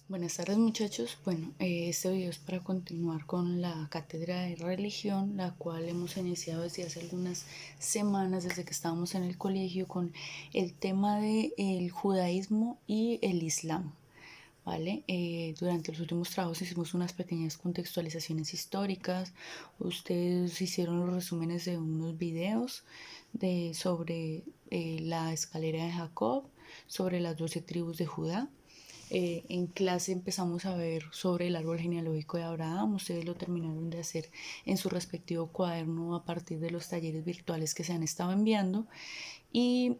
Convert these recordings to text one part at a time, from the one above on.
Buenas tardes muchachos. Bueno, este video es para continuar con la cátedra de religión, la cual hemos iniciado desde hace algunas semanas, desde que estábamos en el colegio, con el tema del judaísmo y el islam. ¿Vale? Durante los últimos trabajos hicimos unas pequeñas contextualizaciones históricas. Ustedes hicieron los resúmenes de unos videos sobre la escalera de Jacob, sobre las 12 tribus de Judá. En clase empezamos a ver sobre el árbol genealógico de Abraham. Ustedes lo terminaron de hacer en su respectivo cuaderno a partir de los talleres virtuales que se han estado enviando. Y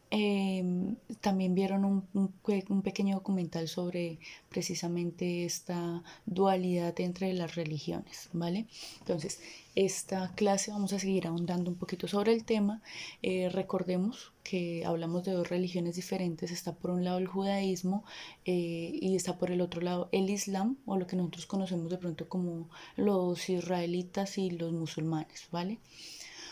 también vieron un pequeño documental sobre precisamente esta dualidad entre las religiones, ¿vale? Entonces, esta clase vamos a seguir ahondando un poquito sobre el tema. Recordemos que hablamos de dos religiones diferentes. Está por un lado el judaísmo y está por el otro lado el islam, o lo que nosotros conocemos de pronto como los israelitas y los musulmanes, ¿vale?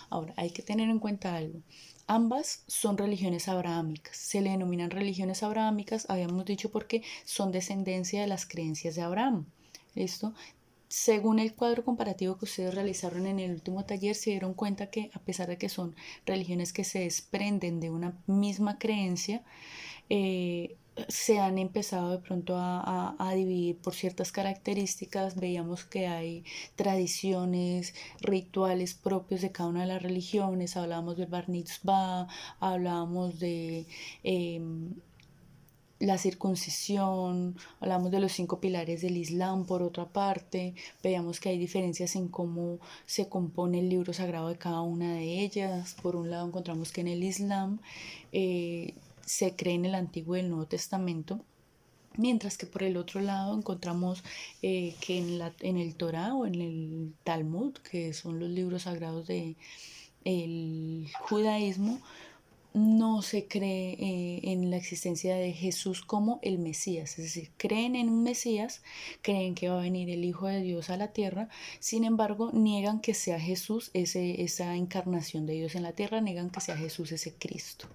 Ahora, hay que tener en cuenta algo. Ambas son religiones abrahámicas. Se le denominan religiones abrahámicas, habíamos dicho, porque son descendencia de las creencias de Abraham. ¿Listo? Según el cuadro comparativo que ustedes realizaron en el último taller, se dieron cuenta que a pesar de que son religiones que se desprenden de una misma creencia, se han empezado de pronto a dividir por ciertas características. Veíamos que hay tradiciones, rituales propios de cada una de las religiones. Hablábamos del Bar Mitzvah, hablábamos de la circuncisión, hablamos de los 5 pilares del Islam. Por otra parte, veíamos que hay diferencias en cómo se compone el libro sagrado de cada una de ellas. Por un lado encontramos que en el Islam se cree en el Antiguo y el Nuevo Testamento, mientras que por el otro lado encontramos que en el Torá o en el Talmud, que son los libros sagrados del judaísmo, no se cree en la existencia de Jesús como el Mesías. Es decir, creen en un Mesías, creen que va a venir el Hijo de Dios a la tierra. Sin embargo, niegan que sea Jesús esa encarnación de Dios en la tierra, niegan que sea Jesús ese Cristo.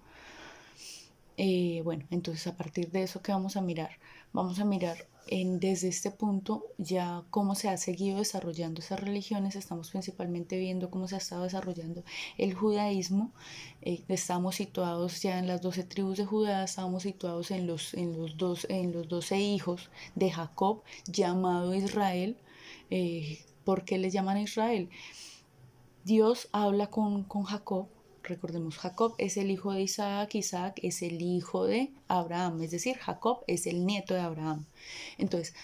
Bueno, entonces a partir de eso, ¿qué vamos a mirar? Vamos a mirar desde este punto ya cómo se ha seguido desarrollando esas religiones. Estamos principalmente viendo cómo se ha estado desarrollando el judaísmo. Estamos situados ya en las 12 tribus de Judá, estamos situados en los 12 hijos de Jacob, llamado Israel. ¿Por qué le llaman Israel? Dios habla con Jacob. Recordemos, Jacob es el hijo de Isaac, Isaac es el hijo de Abraham, es decir, Jacob es el nieto de Abraham. Entonces,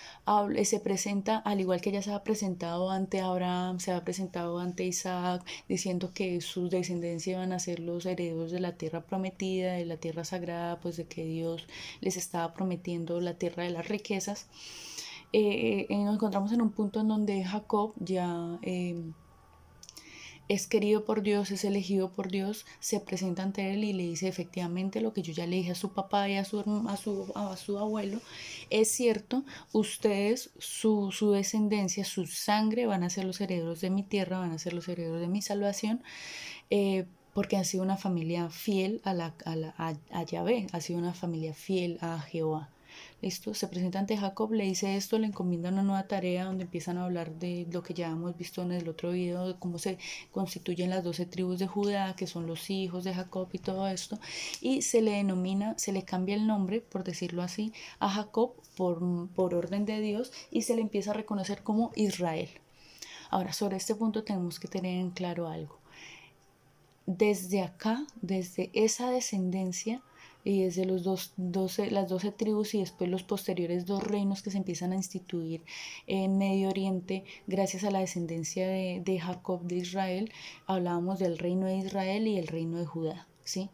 se presenta, al igual que ya se ha presentado ante Abraham, se ha presentado ante Isaac, diciendo que sus descendencias iban a ser los herederos de la tierra prometida, de la tierra sagrada, pues de que Dios les estaba prometiendo la tierra de las riquezas. Nos encontramos en un punto en donde Jacob ya es querido por Dios, es elegido por Dios, se presenta ante él y le dice efectivamente lo que yo ya le dije a su papá y a su abuelo. Es cierto, ustedes, su descendencia, su sangre van a ser los herederos de mi tierra, van a ser los herederos de mi salvación, porque han sido una familia fiel a Yahvé, ha sido una familia fiel a Jehová. Listo, se presenta ante Jacob, le dice esto, le encomienda una nueva tarea donde empiezan a hablar de lo que ya hemos visto en el otro video, de cómo se constituyen las 12 tribus de Judá, que son los hijos de Jacob y todo esto, y se le denomina, se le cambia el nombre, por decirlo así, a Jacob por orden de Dios, y se le empieza a reconocer como Israel. Ahora, sobre este punto tenemos que tener en claro algo. Desde acá, desde esa descendencia y desde las 12 tribus y después los posteriores dos reinos que se empiezan a instituir en Medio Oriente gracias a la descendencia de Jacob de Israel, hablábamos del reino de Israel y el reino de Judá, ¿sí?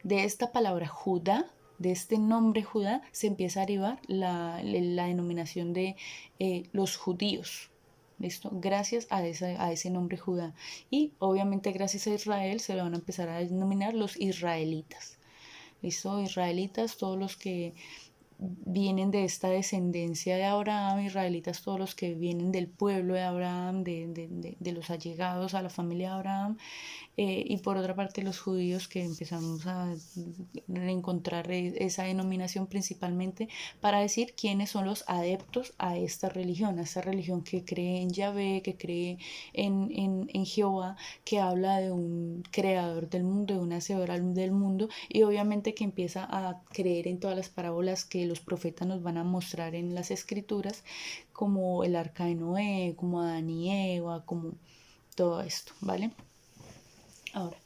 De esta palabra Judá, de este nombre Judá, se empieza a derivar la denominación de los judíos. ¿Listo? Gracias a ese nombre Judá. Y obviamente gracias a Israel se le van a empezar a denominar los israelitas. ¿Listo? Israelitas, todos los que vienen de esta descendencia de Abraham, israelitas, todos los que vienen del pueblo de Abraham, de los allegados a la familia de Abraham, y por otra parte los judíos, que empezamos a encontrar esa denominación principalmente para decir quiénes son los adeptos a esta religión que cree en Yahvé, que cree en Jehová, que habla de un creador del mundo, de un hacedor del mundo, y obviamente que empieza a creer en todas las parábolas que los profetas nos van a mostrar en las escrituras, como el arca de Noé, como Adán y Eva, como todo esto, ¿vale? Ahora,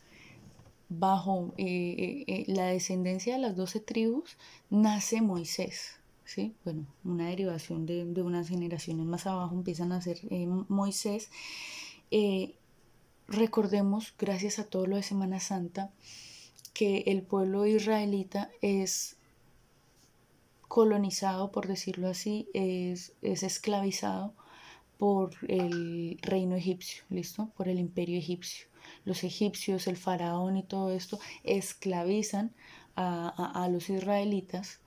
bajo la descendencia de las 12 tribus nace Moisés, ¿sí? Bueno, una derivación de unas generaciones más abajo empieza a nacer Moisés. Eh, Recordemos, gracias a todo lo de Semana Santa, que el pueblo israelita es colonizado, por decirlo así, es esclavizado por el reino egipcio, ¿listo? Por el imperio egipcio. Los egipcios, el faraón y todo esto esclavizan a los israelitas,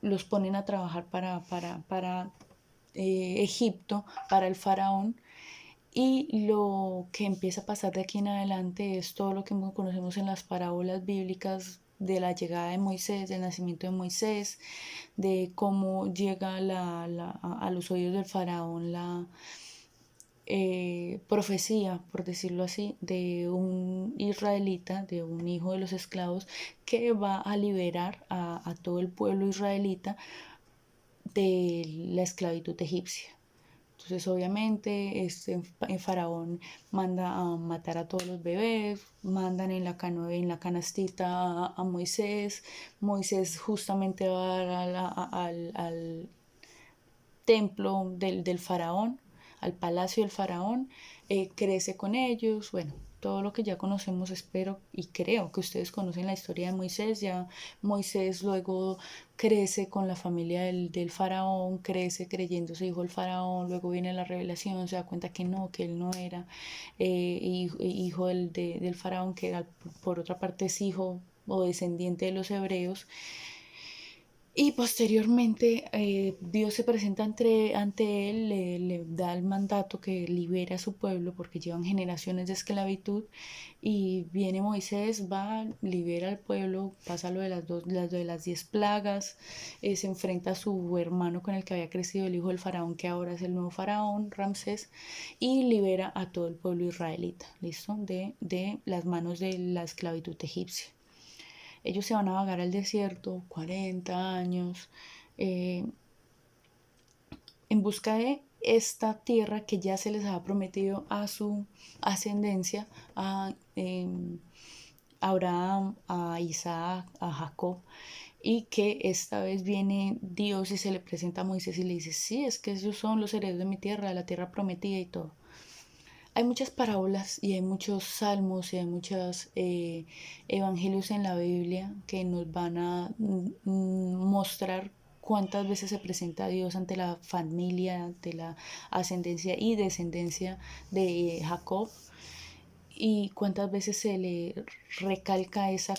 los ponen a trabajar para Egipto, para el faraón, y lo que empieza a pasar de aquí en adelante es todo lo que conocemos en las parábolas bíblicas de la llegada de Moisés, del nacimiento de Moisés, de cómo llega a los oídos del faraón la profecía, por decirlo así, de un israelita, de un hijo de los esclavos, que va a liberar a todo el pueblo israelita de la esclavitud egipcia. Entonces, obviamente, el faraón manda a matar a todos los bebés, mandan en en la canastita a Moisés. Moisés justamente va al templo del faraón, al palacio del faraón, crece con ellos, bueno, todo lo que ya conocemos, espero y creo que ustedes conocen la historia de Moisés. Ya Moisés luego crece con la familia del faraón, crece creyéndose hijo del faraón, luego viene la revelación, se da cuenta que no, que él no era hijo del faraón, que era, por otra parte es hijo o descendiente de los hebreos. Y posteriormente Dios se presenta ante él, le da el mandato que libere a su pueblo porque llevan generaciones de esclavitud, y viene Moisés, va, libera al pueblo, pasa lo de las 10 plagas, se enfrenta a su hermano con el que había crecido, el hijo del faraón, que ahora es el nuevo faraón, Ramsés, y libera a todo el pueblo israelita, ¿listo? De las manos de la esclavitud egipcia. Ellos se van a vagar al desierto 40 años en busca de esta tierra que ya se les había prometido a su ascendencia, a Abraham, a Isaac, a Jacob, y que esta vez viene Dios y se le presenta a Moisés y le dice, sí, es que ellos son los herederos de mi tierra, de la tierra prometida y todo. Hay muchas parábolas y hay muchos salmos y hay muchos evangelios en la Biblia que nos van a mostrar cuántas veces se presenta a Dios ante la familia, ante la ascendencia y descendencia de Jacob, y cuántas veces se le recalca esa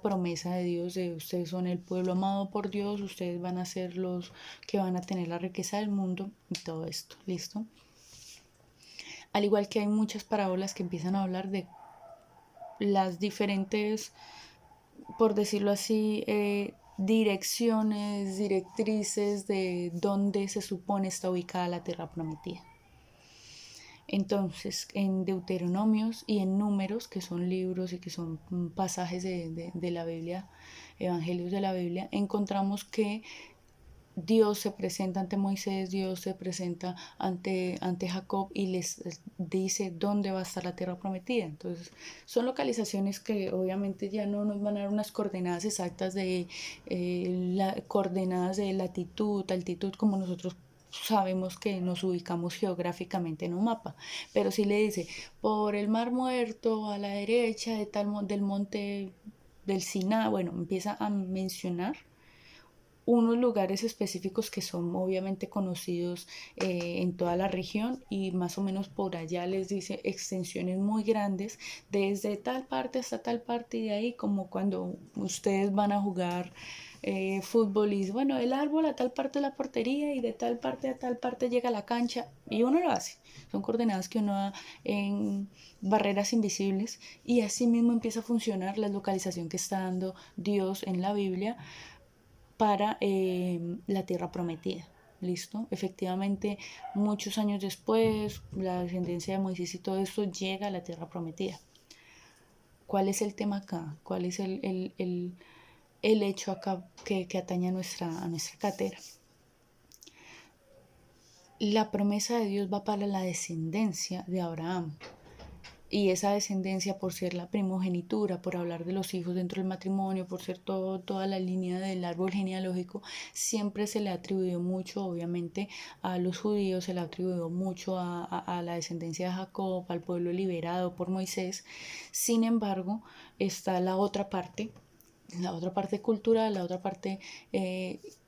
promesa de Dios de ustedes son el pueblo amado por Dios, ustedes van a ser los que van a tener la riqueza del mundo y todo esto, ¿listo? Al igual que hay muchas parábolas que empiezan a hablar de las diferentes, por decirlo así, direcciones, directrices de dónde se supone está ubicada la tierra prometida. Entonces, en Deuteronomios y en Números, que son libros y que son pasajes de la Biblia, evangelios de la Biblia, encontramos que Dios se presenta ante Moisés, Dios se presenta ante Jacob y les dice dónde va a estar la tierra prometida. Entonces, son localizaciones que obviamente ya no nos van a dar unas coordenadas exactas coordenadas de latitud, altitud, como nosotros sabemos que nos ubicamos geográficamente en un mapa, pero sí le dice por el Mar Muerto a la derecha del monte del Sinaí. Bueno, empieza a mencionar unos lugares específicos que son obviamente conocidos en toda la región, y más o menos por allá les dice extensiones muy grandes, desde tal parte hasta tal parte, y de ahí como cuando ustedes van a jugar fútbol y bueno, el árbol a tal parte de la portería y de tal parte a tal parte llega a la cancha, y uno lo hace. Son coordenadas que uno da en barreras invisibles, y así mismo empieza a funcionar la localización que está dando Dios en la Biblia para la tierra prometida. ¿Listo? Efectivamente, muchos años después, la descendencia de Moisés y todo esto llega a la tierra prometida. ¿Cuál es el tema acá? ¿Cuál es el hecho acá que atañe a nuestra cátedra? La promesa de Dios va para la descendencia de Abraham. Y esa descendencia, por ser la primogenitura, por hablar de los hijos dentro del matrimonio, por ser toda la línea del árbol genealógico, siempre se le atribuyó mucho, obviamente, a los judíos, se le atribuyó mucho a la descendencia de Jacob, al pueblo liberado por Moisés. Sin embargo, está la otra parte cultural, la otra parte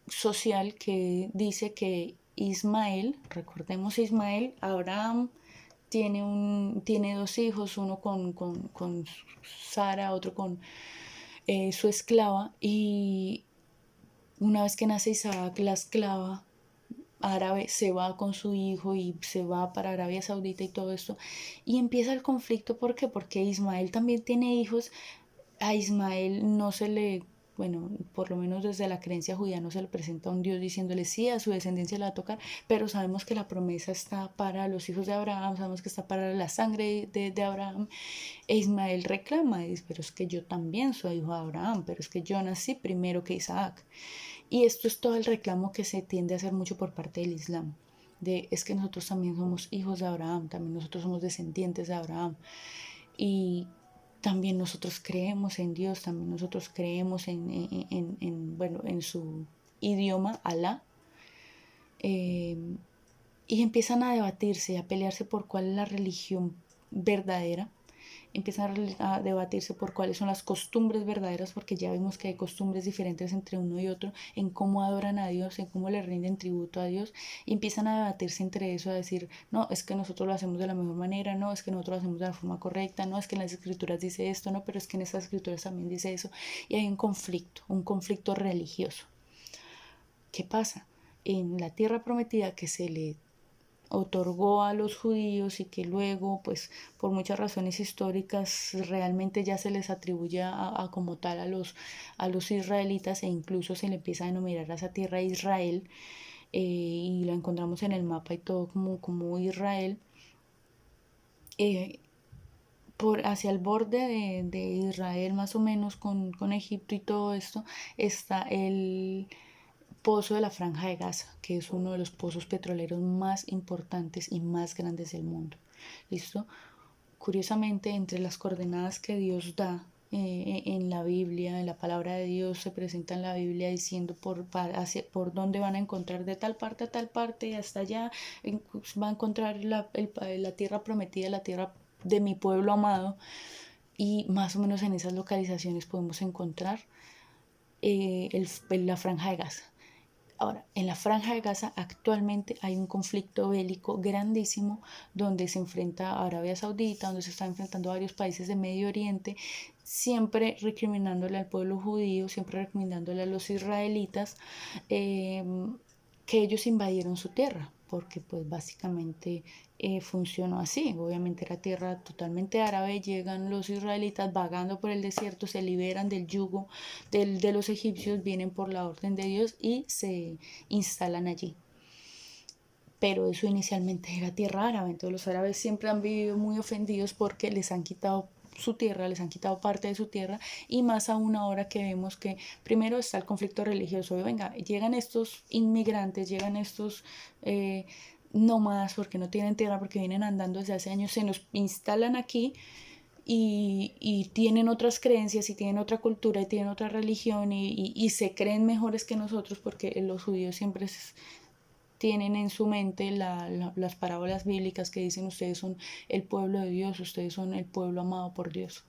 social, que dice que Ismael, recordemos Ismael, Abraham tiene dos hijos, uno con Sara, otro con su esclava, y una vez que nace Isaac, la esclava árabe se va con su hijo y se va para Arabia Saudita y todo esto, y empieza el conflicto. ¿Por qué? Porque Ismael también tiene hijos. A Ismael no se le, bueno, por lo menos desde la creencia judía no se le presenta a un Dios diciéndole sí, a su descendencia le va a tocar, pero sabemos que la promesa está para los hijos de Abraham, sabemos que está para la sangre de Abraham. E Ismael reclama y dice, pero es que yo también soy hijo de Abraham, pero es que yo nací primero que Isaac. Y esto es todo el reclamo que se tiende a hacer mucho por parte del Islam, de es que nosotros también somos hijos de Abraham, también nosotros somos descendientes de Abraham. Y también nosotros creemos en Dios, también nosotros creemos bueno, en su idioma, Alá. Eh, y empiezan a debatirse, a pelearse por cuál es la religión verdadera. Empiezan a debatirse por cuáles son las costumbres verdaderas, porque ya vemos que hay costumbres diferentes entre uno y otro, en cómo adoran a Dios, en cómo le rinden tributo a Dios, y empiezan a debatirse entre eso, a decir, no, es que nosotros lo hacemos de la mejor manera, no, es que nosotros lo hacemos de la forma correcta, no, es que en las escrituras dice esto, no, pero es que en esas escrituras también dice eso, y hay un conflicto religioso. ¿Qué pasa? En la tierra prometida que se le otorgó a los judíos, y que luego, pues por muchas razones históricas, realmente ya se les atribuye como tal a los israelitas, e incluso se le empieza a denominar a esa tierra Israel, y la encontramos en el mapa y todo como Israel. Hacia el borde de Israel, más o menos con Egipto y todo esto, está el pozo de la Franja de Gaza, que es uno de los pozos petroleros más importantes y más grandes del mundo. ¿Listo? Curiosamente, entre las coordenadas que Dios da en la Biblia, en la palabra de Dios, se presenta en la Biblia diciendo por dónde van a encontrar, de tal parte a tal parte y hasta allá va a encontrar la tierra prometida, la tierra de mi pueblo amado, y más o menos en esas localizaciones podemos encontrar la Franja de Gaza. Ahora, en la Franja de Gaza actualmente hay un conflicto bélico grandísimo, donde se enfrenta a Arabia Saudita, donde se están enfrentando a varios países de Medio Oriente, siempre recriminándole al pueblo judío, siempre recriminándole a los israelitas, eh, que ellos invadieron su tierra, porque pues básicamente funcionó así. Obviamente era tierra totalmente árabe, llegan los israelitas vagando por el desierto, se liberan del yugo de los egipcios, vienen por la orden de Dios y se instalan allí. Pero eso inicialmente era tierra árabe, entonces los árabes siempre han vivido muy ofendidos porque les han quitado su tierra, les han quitado parte de su tierra, y más aún ahora que vemos que primero está el conflicto religioso. Venga, llegan estos inmigrantes, llegan estos nómadas porque no tienen tierra, porque vienen andando desde hace años, se nos instalan aquí, y tienen otras creencias y tienen otra cultura y tienen otra religión, y se creen mejores que nosotros, porque los judíos siempre tienen en su mente las parábolas bíblicas que dicen ustedes son el pueblo de Dios, ustedes son el pueblo amado por Dios.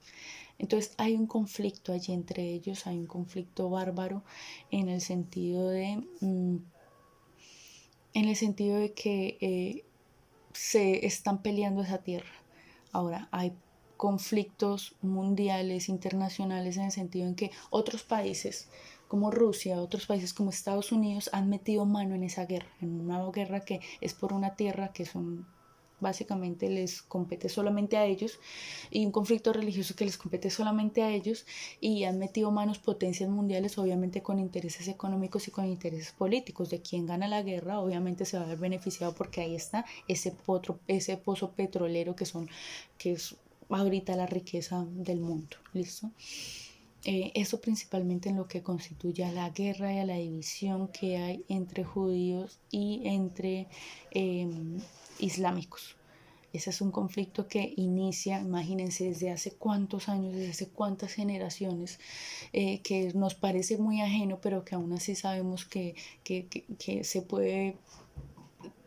Entonces hay un conflicto allí entre ellos, hay un conflicto bárbaro en el sentido de que se están peleando esa tierra. Ahora, hay conflictos mundiales, internacionales, en el sentido en que otros países como Rusia, otros países como Estados Unidos han metido mano en esa guerra, en una guerra que es por una tierra que son básicamente les compete solamente a ellos, y un conflicto religioso que les compete solamente a ellos, y han metido manos potencias mundiales, obviamente con intereses económicos y con intereses políticos. De quien gana la guerra obviamente se va a ver beneficiado, porque ahí está ese pozo petrolero que es ahorita la riqueza del mundo. ¿Listo? Eso principalmente en lo que constituye a la guerra y a la división que hay entre judíos y entre eh, islámicos. Ese es un conflicto que inicia, imagínense, desde hace cuántos años, desde hace cuántas generaciones, que nos parece muy ajeno, pero que aún así sabemos que se puede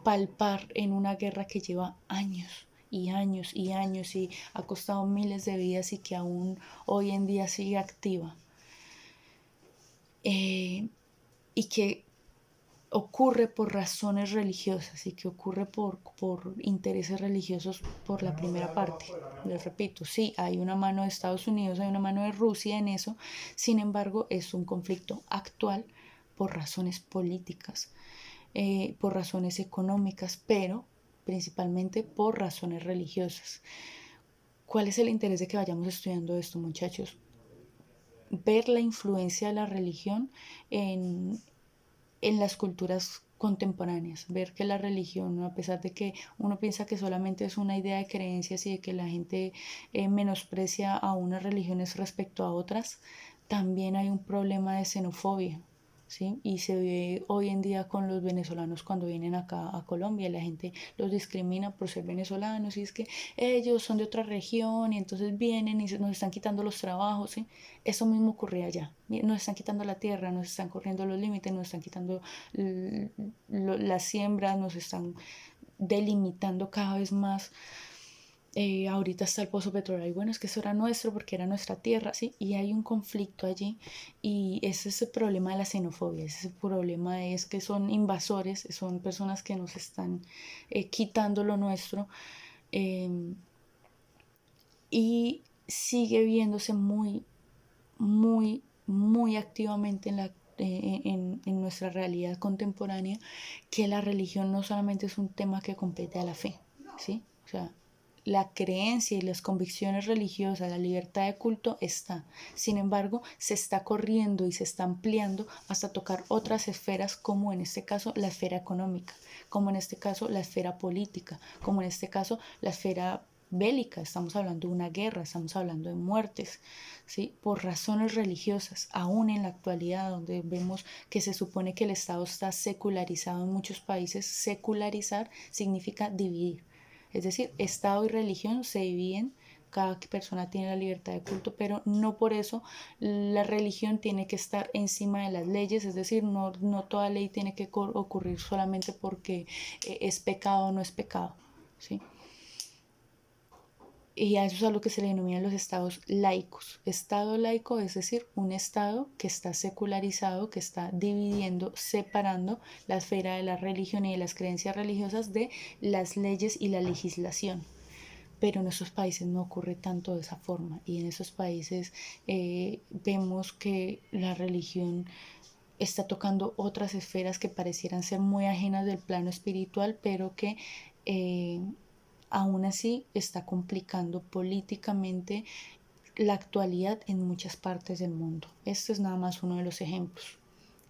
palpar en una guerra que lleva años y años y años y ha costado miles de vidas y que aún hoy en día sigue activa. Y que ocurre por razones religiosas y que ocurre por intereses religiosos por la primera parte. Les repito, sí, hay una mano de Estados Unidos, hay una mano de Rusia en eso, sin embargo es un conflicto actual por razones políticas, por razones económicas, pero principalmente por razones religiosas. ¿Cuál es el interés de que vayamos estudiando esto, muchachos? Ver la influencia de la religión en las culturas contemporáneas, ver que la religión, ¿no? A pesar de que uno piensa que solamente es una idea de creencias y de que la gente menosprecia a unas religiones respecto a otras, también hay un problema de xenofobia. ¿Sí? Y se ve hoy en día con los venezolanos cuando vienen acá a Colombia, la gente los discrimina por ser venezolanos y es que ellos son de otra región y entonces vienen y nos están quitando los trabajos, ¿sí? Eso mismo ocurre allá, nos están quitando la tierra, nos están corriendo los límites, nos están quitando las siembras, nos están delimitando cada vez más. Ahorita está el pozo petrolero y bueno, es que eso era nuestro porque era nuestra tierra, ¿sí? Y hay un conflicto allí y ese es el problema de la xenofobia, ese es el problema, es que son invasores, son personas que nos están quitando lo nuestro, eh, y sigue viéndose muy, muy, muy activamente en nuestra realidad contemporánea, que la religión no solamente es un tema que compete a la fe, ¿sí? O sea, la creencia y las convicciones religiosas, la libertad de culto está. Sin embargo, se está corriendo y se está ampliando hasta tocar otras esferas, como en este caso la esfera económica, como en este caso la esfera política, como en este caso la esfera bélica. Estamos hablando de una guerra, estamos hablando de muertes, ¿sí? Por razones religiosas, aún en la actualidad, donde vemos que se supone que el Estado está secularizado en muchos países. Secularizar significa dividir, es decir, Estado y religión se dividen, cada persona tiene la libertad de culto, pero no por eso la religión tiene que estar encima de las leyes, es decir, no toda ley tiene que ocurrir solamente porque es pecado o no es pecado, ¿sí? Y a eso es a lo que se le denominan los estados laicos. Estado laico es decir, un estado que está secularizado, que está dividiendo, separando la esfera de la religión y de las creencias religiosas de las leyes y la legislación. Pero en esos países no ocurre tanto de esa forma, y en esos países vemos que la religión está tocando otras esferas que parecieran ser muy ajenas del plano espiritual, pero que eh, aún así está complicando políticamente la actualidad en muchas partes del mundo. Este es nada más uno de los ejemplos.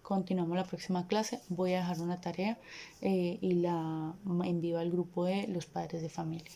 Continuamos la próxima clase. Voy a dejar una tarea y la envío al grupo de los padres de familia.